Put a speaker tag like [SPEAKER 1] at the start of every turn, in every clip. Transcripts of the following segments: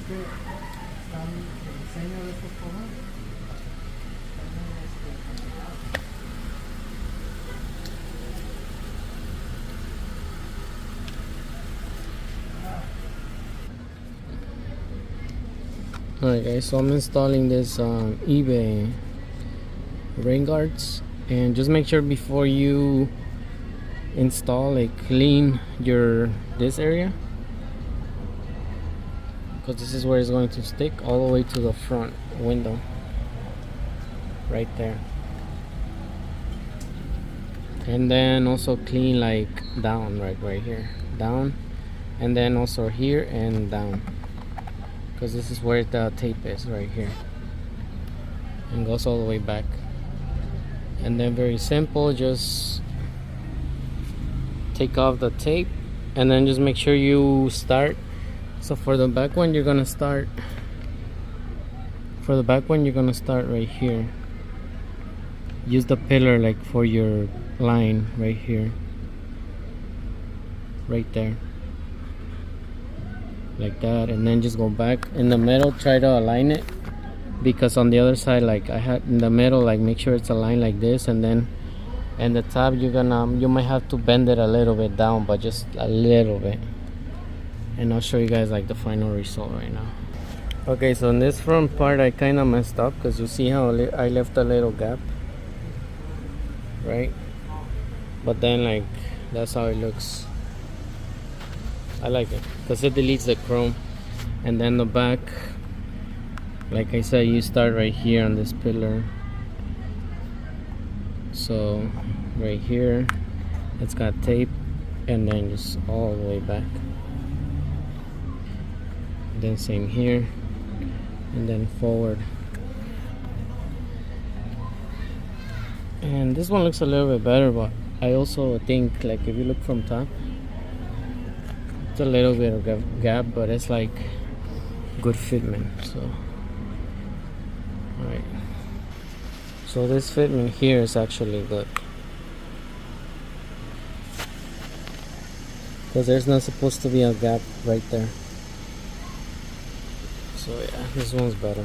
[SPEAKER 1] Alright guys, so I'm installing this eBay rain guards, and just make sure before you install, like, clean this area, because this is where it's going to stick all the way to the front window right there. And then also clean like down, right here, down, and then also here and down, because this is where the tape is, right here, and goes all the way back. And then very simple, just take off the tape and then just make sure you start. So for the back one, you're gonna start right here. Use the pillar like for your line right here, right there, like that, and then just go back in the middle. Try to align it, because on the other side, like I had in the middle, like make sure it's aligned like this, and then and the top you might have to bend it a little bit down, but just a little bit. And I'll show you guys like the final result right now. Okay, so in this front part I kind of messed up, because you see how I left a little gap, right? But then like that's how it looks. I like it because it deletes the chrome. And then the back, like I said, you start right here on this pillar. So right here it's got tape, and then just all the way back. Then same here, and then forward. And this one looks a little bit better, but I also think, like, if you look from top, it's a little bit of gap, but it's like good fitment. So alright, so this fitment here is actually good, because there's not supposed to be a gap right there. So yeah, this one's better.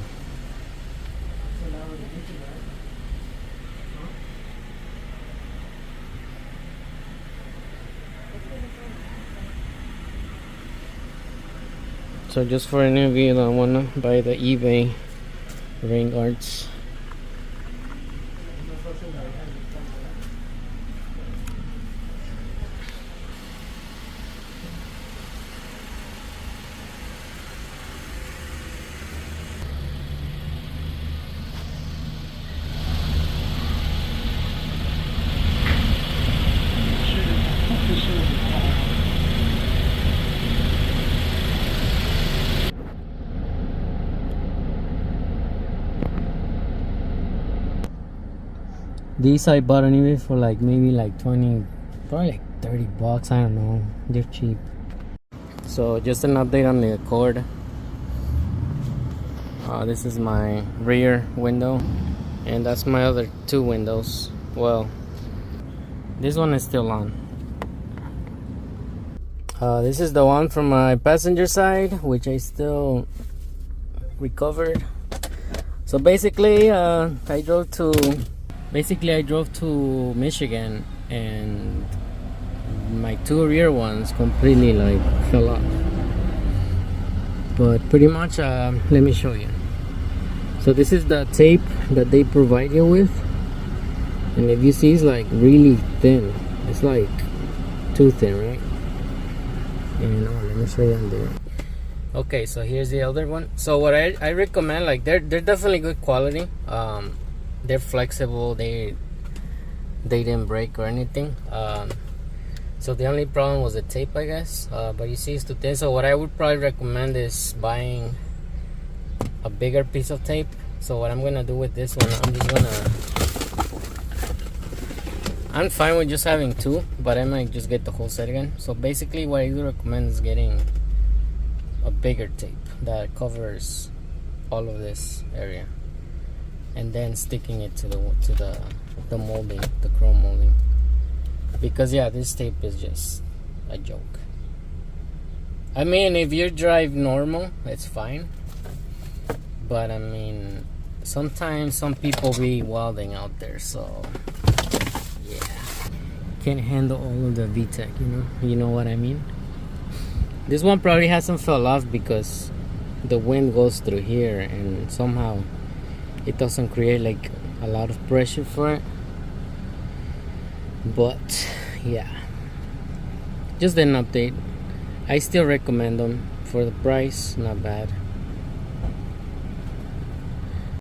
[SPEAKER 1] So just for any of you that wanna buy the eBay rain guards, these I bought on eBay for like maybe like 20, probably like 30 bucks, I don't know, they're cheap. So just an update on the cord. This is my rear window, and that's my other two windows. Well, this one is still on. This is the one from my passenger side, which I still recovered. So basically I drove to Michigan, and my two rear ones completely like fell off. But pretty much, let me show you. So this is the tape that they provide you with, and if you see, it's like really thin. It's like too thin, right? And let me show you on there. Okay, so here's the other one. So what I recommend, like they're definitely good quality. They're flexible, they didn't break or anything. So the only problem was the tape, I guess. But you see, it's too thin. So what I would probably recommend is buying a bigger piece of tape. So what I'm gonna do with this one, I'm fine with just having two, but I might just get the whole set again. So basically what I would recommend is getting a bigger tape that covers all of this area, and then sticking it to the molding, the chrome molding. Because yeah, this tape is just a joke. I mean, if you drive normal, it's fine. But I mean, sometimes some people be wilding out there, so yeah, can't handle all of the VTEC, you know what I mean. This one probably hasn't fell off because the wind goes through here and somehow it doesn't create like a lot of pressure for it. But yeah, just an update. I still recommend them for the price, not bad.